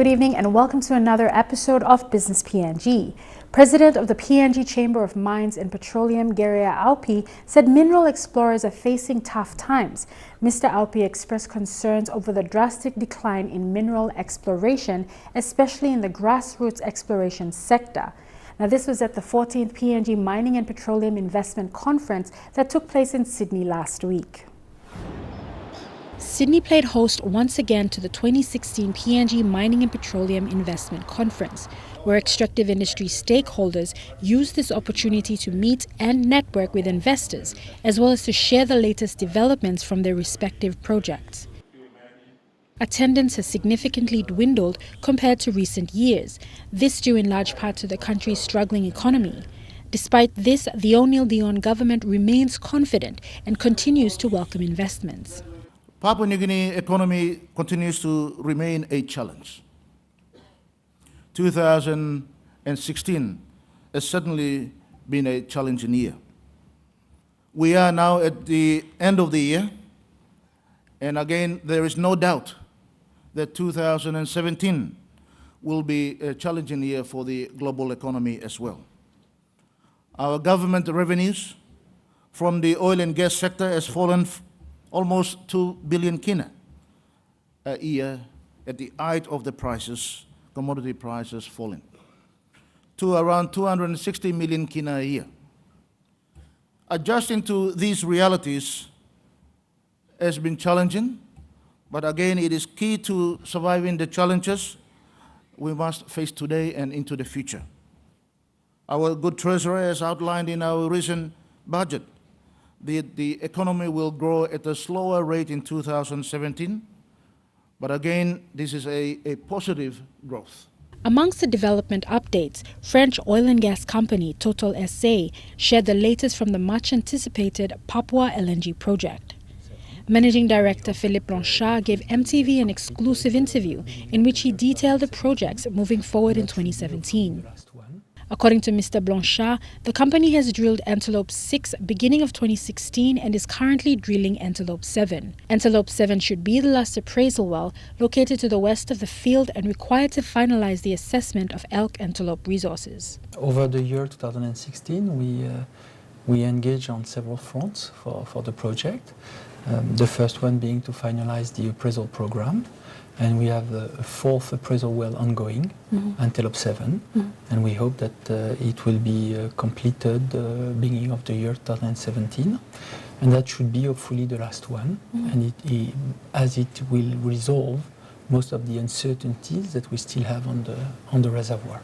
Good evening and welcome to another episode of Business PNG. President of the PNG Chamber of Mines and Petroleum, Gerea Auopi, said mineral explorers are facing tough times. Mr. Auopi expressed concerns over the drastic decline in mineral exploration, especially in the grassroots exploration sector. Now, this was at the 14th PNG Mining and Petroleum Investment Conference that took place in Sydney last week. Sydney played host once again to the 2016 PNG Mining and Petroleum Investment Conference, where extractive industry stakeholders used this opportunity to meet and network with investors, as well as to share the latest developments from their respective projects. Attendance has significantly dwindled compared to recent years, this due in large part to the country's struggling economy. Despite this, the O'Neill Dion government remains confident and continues to welcome investments. Papua New Guinea economy continues to remain a challenge. 2016 has certainly been a challenging year. We are now at the end of the year, and again, there is no doubt that 2017 will be a challenging year for the global economy as well. Our government revenues from the oil and gas sector has fallen almost 2 billion kina a year at the height of the prices, commodity prices falling, to around 260 million kina a year. Adjusting to these realities has been challenging, but again, it is key to surviving the challenges we must face today and into the future. Our good treasurer has outlined in our recent budget the economy will grow at a slower rate in 2017, but again, this is a positive growth. Amongst the development updates, French oil and gas company Total SA shared the latest from the much-anticipated Papua LNG project. Managing Director Philippe Blanchard gave EMTV an exclusive interview in which he detailed the projects moving forward in 2017. According to Mr. Blanchard, the company has drilled Antelope 6 beginning of 2016 and is currently drilling Antelope 7. Antelope 7 should be the last appraisal well located to the west of the field and required to finalize the assessment of elk antelope resources. Over the year 2016, we engaged on several fronts for the project. The first one being to finalize the appraisal program. And we have a fourth appraisal well ongoing, Antelope 7, and we hope that it will be completed beginning of the year 2017, and that should be hopefully the last one, and as it will resolve most of the uncertainties that we still have on the reservoir.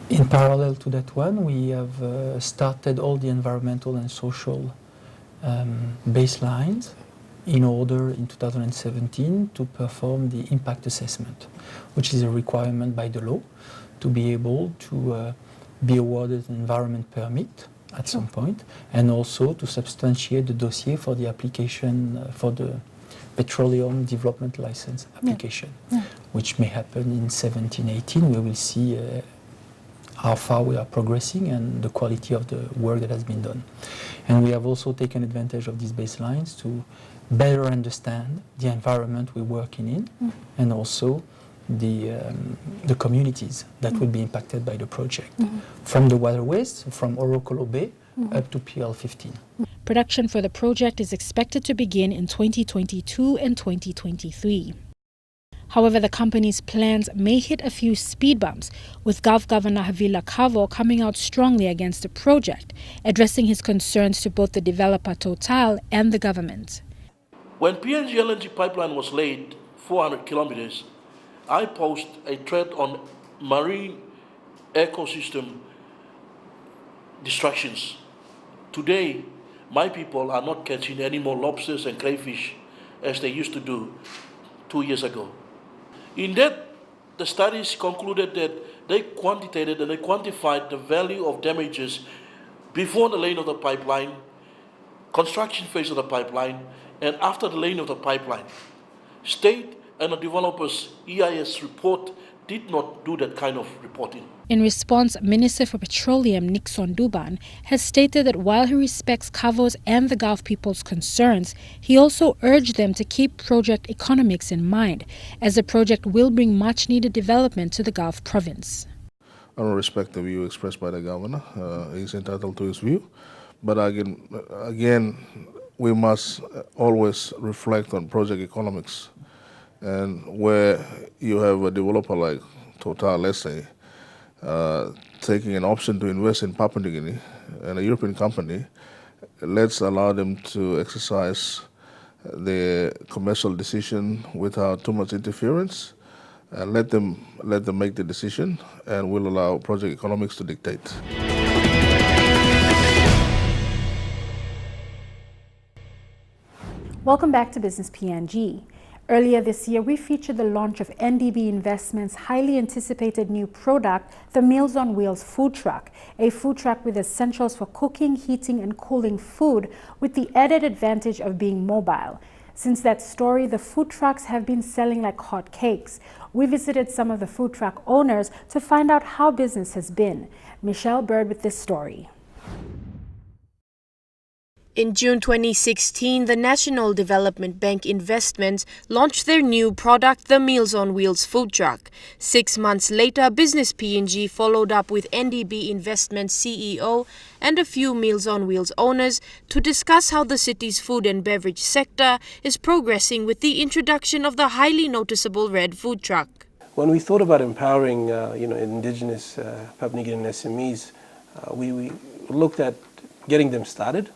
In parallel to that one, we have started all the environmental and social baselines in order in 2017 to perform the impact assessment, which is a requirement by the law to be able to be awarded an environment permit at some point, and also to substantiate the dossier for the application for the Petroleum Development License application, which may happen in 17-18. We will see how far we are progressing and the quality of the work that has been done. And we have also taken advantage of these baselines to better understand the environment we're working in, and also the communities that will be impacted by the project, from the waterways, from Orokolo Bay up to PL 15. Production for the project is expected to begin in 2022 and 2023. However, the company's plans may hit a few speed bumps, with Gulf Governor Havila Kavo coming out strongly against the project, addressing his concerns to both the developer Total and the government. When PNG LNG pipeline was laid 400 kilometers, I posed a threat on marine ecosystem destructions. Today, my people are not catching any more lobsters and crayfish as they used to do 2 years ago. In that, the studies concluded that they quantitated and they quantified the value of damages before the laying of the pipeline, construction phase of the pipeline, and after the laying of the pipeline. State and the developers' EIS report did not do that kind of reporting. In response, Minister for Petroleum Nixon Duban has stated that while he respects Kavo's and the Gulf people's concerns, he also urged them to keep project economics in mind, as the project will bring much-needed development to the Gulf province. I respect the view expressed by the governor. He's entitled to his view. But again, we must always reflect on project economics. And where you have a developer like Total, let's say, taking an option to invest in Papua New Guinea and a European company, let's allow them to exercise their commercial decision without too much interference, and let them make the decision, and we'll allow project economics to dictate. Welcome back to Business PNG. Earlier this year, we featured the launch of NDB Investment's highly anticipated new product, the Meals on Wheels food truck, a food truck with essentials for cooking, heating, and cooling food, with the added advantage of being mobile. Since that story, the food trucks have been selling like hotcakes. We visited some of the food truck owners to find out how business has been. Michelle Bird with this story. In June 2016, the National Development Bank Investments launched their new product, the Meals on Wheels food truck. 6 months later, Business PNG followed up with NDB Investments CEO and a few Meals on Wheels owners to discuss how the city's food and beverage sector is progressing with the introduction of the highly noticeable red food truck. When we thought about empowering indigenous Papua New Guinean SMEs, we looked at getting them started.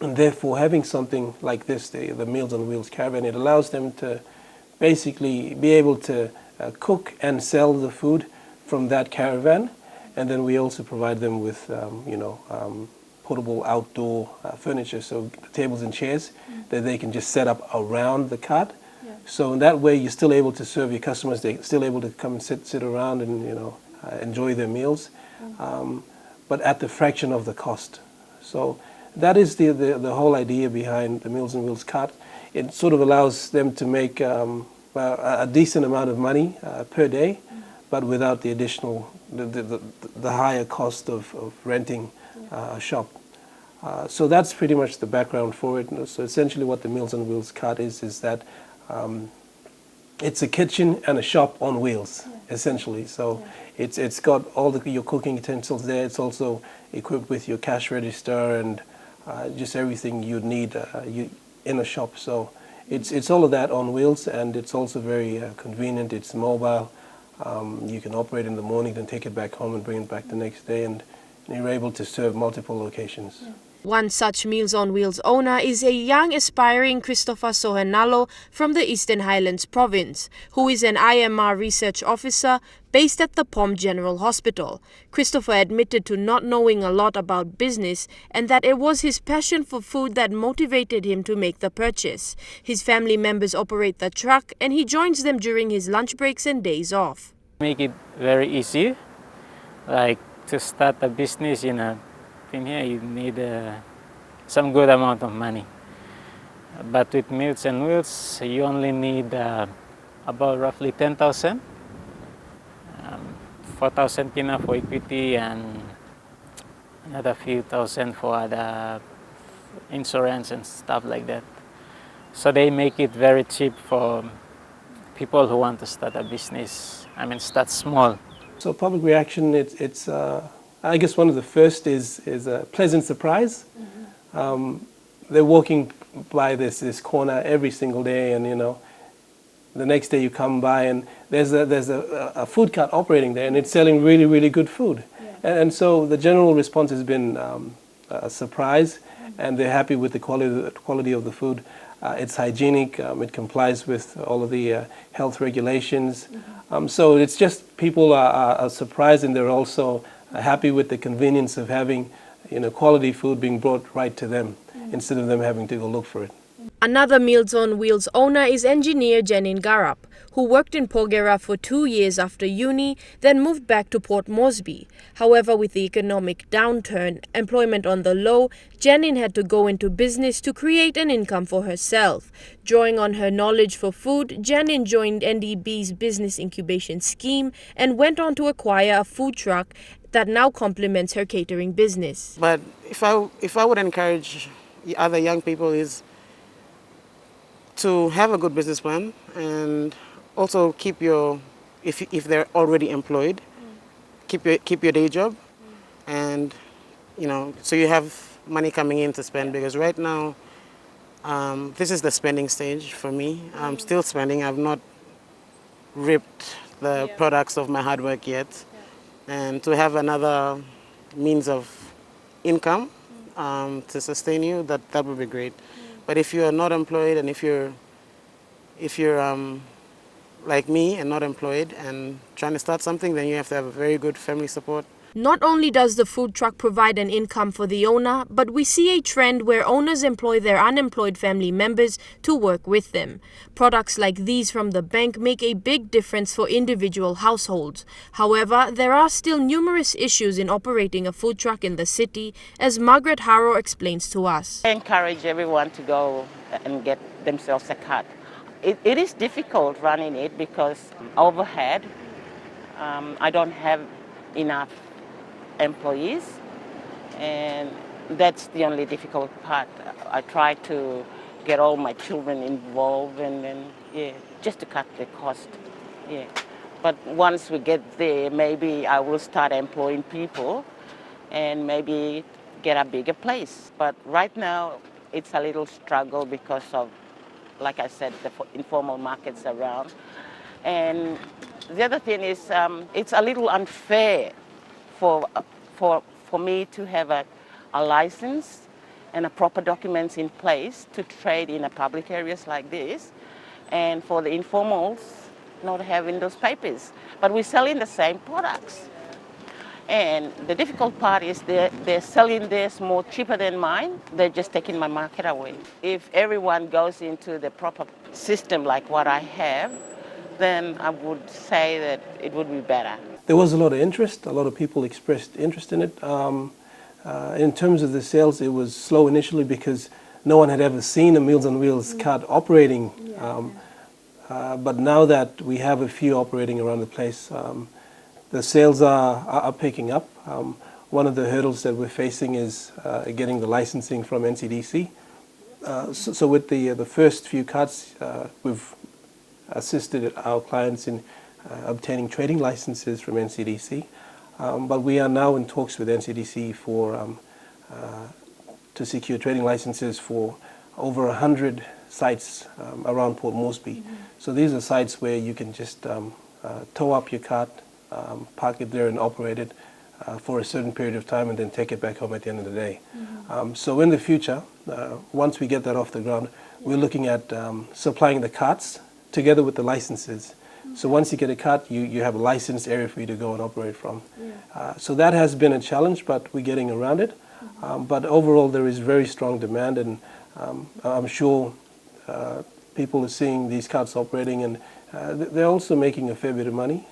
And therefore, having something like this, the Meals on Wheels caravan, it allows them to basically be able to cook and sell the food from that caravan. And then we also provide them with, portable outdoor furniture, so tables and chairs that they can just set up around the cart. Yeah. So in that way, you're still able to serve your customers. They're still able to come and sit around and enjoy their meals, but at the fraction of the cost. So that is the whole idea behind the Meals on Wheels cart. It sort of allows them to make a decent amount of money per day, but without the additional, the higher cost of renting a shop. So that's pretty much the background for it. So essentially what the Meals on Wheels cart is that it's a kitchen and a shop on wheels, essentially. So it's got all your cooking utensils there. It's also equipped with your cash register and just everything you'd need in a shop. So it's all of that on wheels, and it's also very convenient. It's mobile. You can operate in the morning, then take it back home and bring it back the next day, and you're able to serve multiple locations. Yeah. One such Meals on Wheels owner is a young aspiring Christopher Sohenalo from the Eastern Highlands province, who is an IMR research officer based at the POM General Hospital. Christopher admitted to not knowing a lot about business and that it was his passion for food that motivated him to make the purchase. His family members operate the truck and he joins them during his lunch breaks and days off. Make it very easy, like to start a business in here you need some good amount of money. But with Meals on Wheels, you only need about roughly 10,000. 4,000 enough for equity and another few thousand for other insurance and stuff like that. So they make it very cheap for people who want to start a business. Start small. So public reaction, it's I guess one of the first is a pleasant surprise. They're walking by this corner every single day, and the next day you come by and there's a food cart operating there, and it's selling really, really good food. Yeah. And so the general response has been a surprise, and they're happy with the quality of the food. It's hygienic. It complies with all of the health regulations. So it's just people are surprised, and they're also happy with the convenience of having quality food being brought right to them instead of them having to go look for it. Another Meals on Wheels owner is engineer Jenin Garap, who worked in Porgera for 2 years after uni, then moved back to Port Moresby. However, with the economic downturn, employment on the low, Jenin had to go into business to create an income for herself. Drawing on her knowledge for food, Jenin joined NDB's business incubation scheme and went on to acquire a food truck that now complements her catering business. But if I would encourage other young people is to have a good business plan and also keep your, if they're already employed, keep your day job, and so you have money coming in to spend, because right now this is the spending stage for me. I'm still spending. I've not reaped the products of my hard work yet, and to have another means of income to sustain you, that would be great. But if you are not employed, and if you're like me and not employed and trying to start something, then you have to have a very good family support. Not only does the food truck provide an income for the owner, but we see a trend where owners employ their unemployed family members to work with them. Products like these from the bank make a big difference for individual households. However, there are still numerous issues in operating a food truck in the city, as Margaret Harrow explains to us. I encourage everyone to go and get themselves a cart. It is difficult running it because overhead, I don't have enough employees, and that's the only difficult part. I try to get all my children involved and just to cut the cost. But once we get there, maybe I will start employing people and maybe get a bigger place. But right now it's a little struggle because of, like I said, the informal markets around. And the other thing is it's a little unfair for me to have a license and a proper documents in place to trade in a public areas like this, and for the informals not having those papers. But we're selling the same products. And the difficult part is they're selling theirs more cheaper than mine. They're just taking my market away. If everyone goes into the proper system like what I have, then I would say that it would be better. There was a lot of interest. A lot of people expressed interest in it. In terms of the sales, it was slow initially because no one had ever seen a Meals on Wheels cart operating. But now that we have a few operating around the place, the sales are picking up. One of the hurdles that we're facing is getting the licensing from NCDC. So with the first few carts, we've assisted our clients in obtaining trading licenses from NCDC. But we are now in talks with NCDC to secure trading licenses for over 100 sites around Port Moresby. So these are sites where you can just tow up your cart, park it there and operate it for a certain period of time and then take it back home at the end of the day. So in the future, once we get that off the ground, we're looking at supplying the carts together with the licenses. So once you get a cart, you have a licensed area for you to go and operate from. So that has been a challenge, but we're getting around it. But overall, there is very strong demand, and I'm sure people are seeing these carts operating, and they're also making a fair bit of money,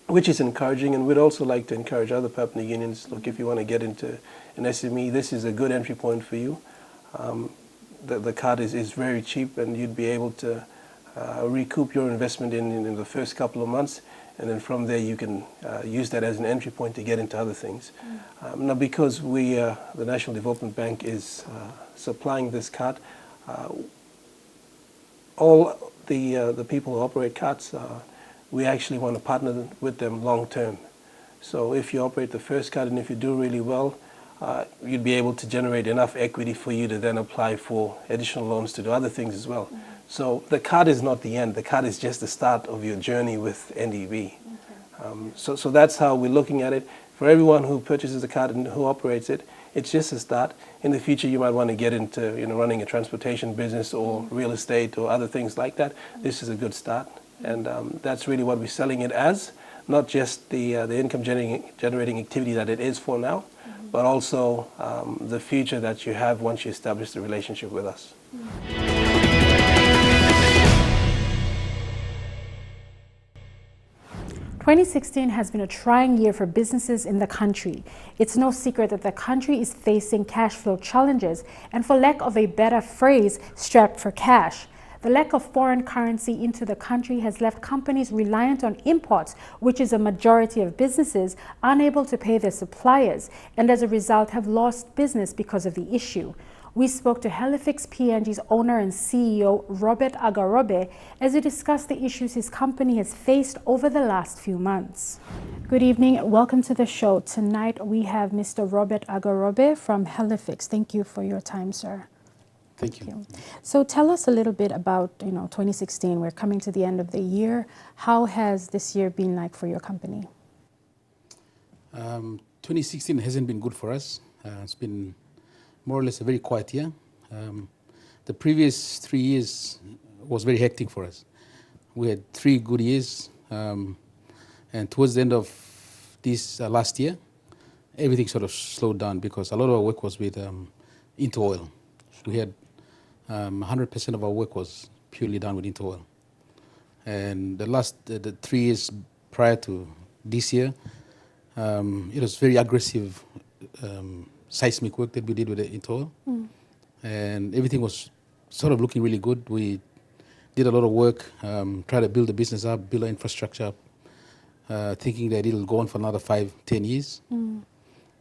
which is encouraging. And we'd also like to encourage other Papua New Guineans, look, if you want to get into an SME, this is a good entry point for you. The cart is very cheap, and you'd be able to recoup your investment in the first couple of months, and then from there you can use that as an entry point to get into other things. Now, because the National Development Bank is supplying this cart, all the people who operate carts, we actually want to partner with them long term. So if you operate the first cart and if you do really well, you'd be able to generate enough equity for you to then apply for additional loans to do other things as well. So the cart is not the end. The cart is just the start of your journey with NDB. So that's how we're looking at it. For everyone who purchases a cart and who operates it, it's just a start. In the future, you might want to get into running a transportation business or real estate or other things like that. This is a good start, and that's really what we're selling it as, not just the income generating activity that it is for now, but also the future that you have once you establish the relationship with us. 2016 has been a trying year for businesses in the country. It's no secret that the country is facing cash flow challenges and, for lack of a better phrase, strapped for cash. The lack of foreign currency into the country has left companies reliant on imports, which is a majority of businesses, unable to pay their suppliers, and as a result have lost business because of the issue. We spoke to Halifax PNG's owner and CEO, Robert Auopi, as he discussed the issues his company has faced over the last few months. Good evening. Welcome to the show. Tonight we have Mr. Robert Auopi from Halifax. Thank you for your time, sir. Thank you. So tell us a little bit about 2016. We're coming to the end of the year. How has this year been like for your company? 2016 hasn't been good for us. It's been more or less a very quiet year. The previous 3 years was very hectic for us. We had 3 good years, and towards the end of this last year, everything sort of slowed down because a lot of our work was with into oil. We had 100% of our work was purely done with into oil. And the 3 years prior to this year, it was very aggressive seismic work that we did with the into oil. And everything was sort of looking really good. We did a lot of work, tried to build the business up, build our infrastructure up, thinking that it'll go on for another 5-10 years.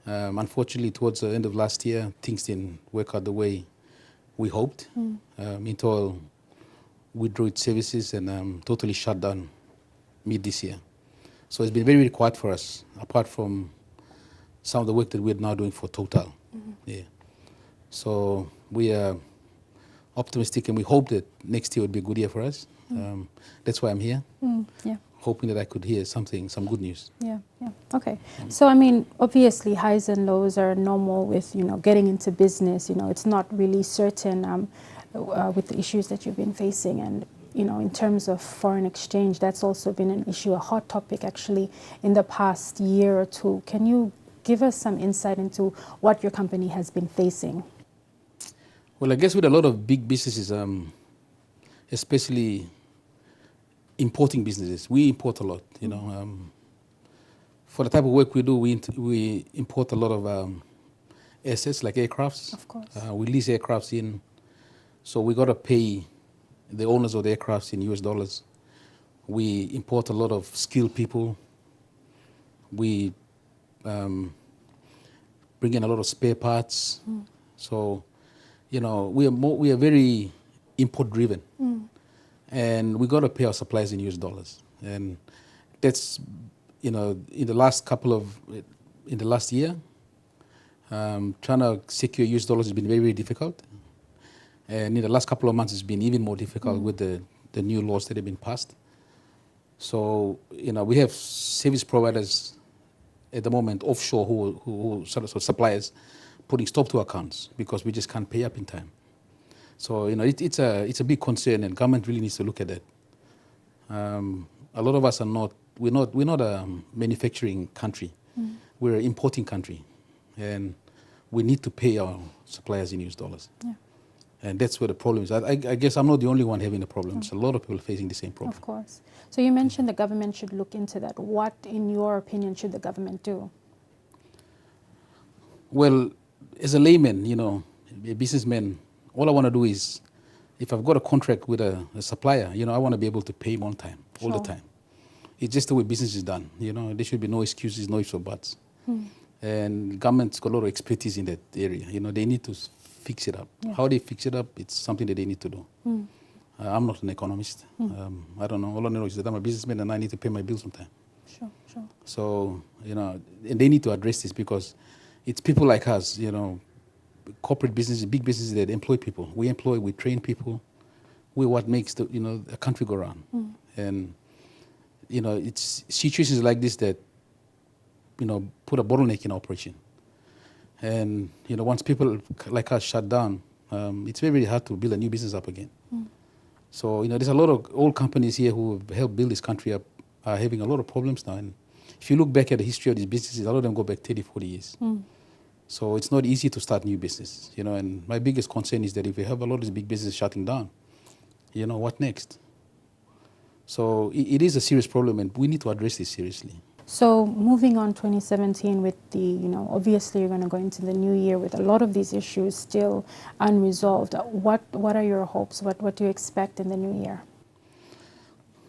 Unfortunately, towards the end of last year, things didn't work out the way we hoped. Into oil withdrew its services and totally shut down mid this year. So it's been very, very quiet for us, apart from some of the work that we're now doing for Total. Yeah. So we are optimistic and we hope that next year would be a good year for us. That's why I'm here, hoping that I could hear some good news. Yeah. Okay. So, I mean, obviously highs and lows are normal with, getting into business. It's not really certain with the issues that you've been facing. And, in terms of foreign exchange, that's also been an issue, a hot topic actually in the past year or two. Can you give us some insight into what your company has been facing? Well, I guess with a lot of big businesses, especially importing businesses, we import a lot. For the type of work we do, we import a lot of assets like aircrafts. Of course. We lease aircrafts in, so we got to pay the owners of the aircrafts in US dollars. We import a lot of skilled people. We bring in a lot of spare parts. So, we are very import driven, and we got to pay our suppliers in US dollars. And that's, in the last year, trying to secure US dollars has been very, very difficult. And in the last couple of months, it's been even more difficult with the new laws that have been passed. So, we have service providers at the moment offshore who sort of suppliers putting stop to accounts because we just can't pay up in time. So it's a big concern, and government really needs to look at that. A lot of us we're not a manufacturing country. We're an importing country, and we need to pay our suppliers in US dollars. Yeah. And that's where the problem is. I guess I'm not the only one having the problems. A lot of people facing the same problem. Of course. So you mentioned the government should look into that. What, in your opinion, should the government do? Well, as a layman, a businessman, all I want to do is, if I've got a contract with a supplier, I want to be able to pay him on time, all the time. It's just the way business is done. There should be no excuses, no ifs or buts. And government's got a lot of expertise in that area. They need to fix it up. Yeah. How they fix it up, it's something that they need to do. I'm not an economist. I don't know. All I know is that I'm a businessman and I need to pay my bills on time. Sure. So, and they need to address this because it's people like us, corporate businesses, big businesses that employ people. We train people. We're what makes a country go around. And, it's situations like this that, put a bottleneck in operation. And, once people like us shut down, it's very, very hard to build a new business up again. So, there's a lot of old companies here who have helped build this country up are having a lot of problems now. And if you look back at the history of these businesses, a lot of them go back 30, 40 years. So it's not easy to start new business, you know, and my biggest concern is that if we have a lot of these big businesses shutting down, you know, what next? So it is a serious problem, and we need to address this seriously. So moving on 2017 with the, you know, obviously you're going to go into the new year with a lot of these issues still unresolved. What are your hopes? What do you expect in the new year?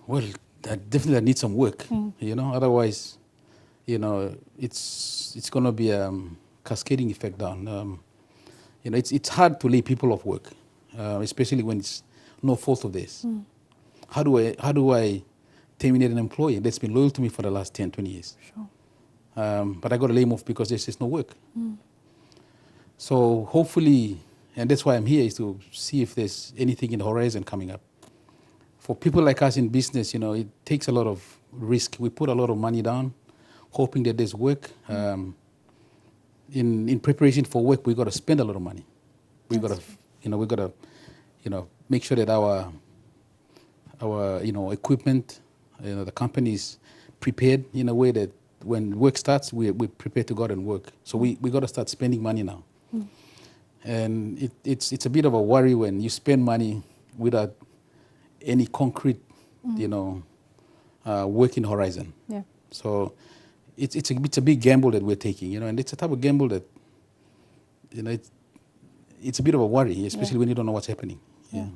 Well, that definitely needs some work, you know, otherwise, you know, it's going to be a cascading effect down. You know, it's hard to lay people off work, especially when it's no fault of theirs. How do I terminate an employee that's been loyal to me for the last 10, 20 years? Sure. But I got to lay him off because there's just no work. So hopefully, and that's why I'm here, is to see if there's anything in the horizon coming up. For people like us in business, you know, it takes a lot of risk. We put a lot of money down, hoping that there's work. In preparation for work, we got to spend a lot of money. We got to, make sure that our equipment, the company is prepared in a way that when work starts, we're prepared to go out and work. So we got to start spending money now. And it's a bit of a worry when you spend money without any concrete, working horizon. Yeah. So it's a big gamble that we're taking, and it's a type of gamble that, it's a bit of a worry, especially when you don't know what's happening. Yeah.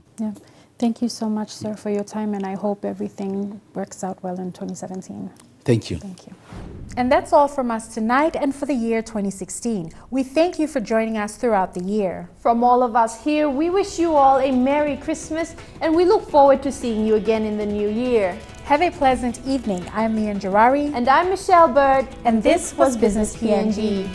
Thank you so much, sir, for your time, and I hope everything works out well in 2017. Thank you. Thank you. And that's all from us tonight and for the year 2016. We thank you for joining us throughout the year. From all of us here, we wish you all a Merry Christmas, and we look forward to seeing you again in the new year. Have a pleasant evening. I'm Mian Jarari. And I'm Michelle Bird. And this was Business PNG.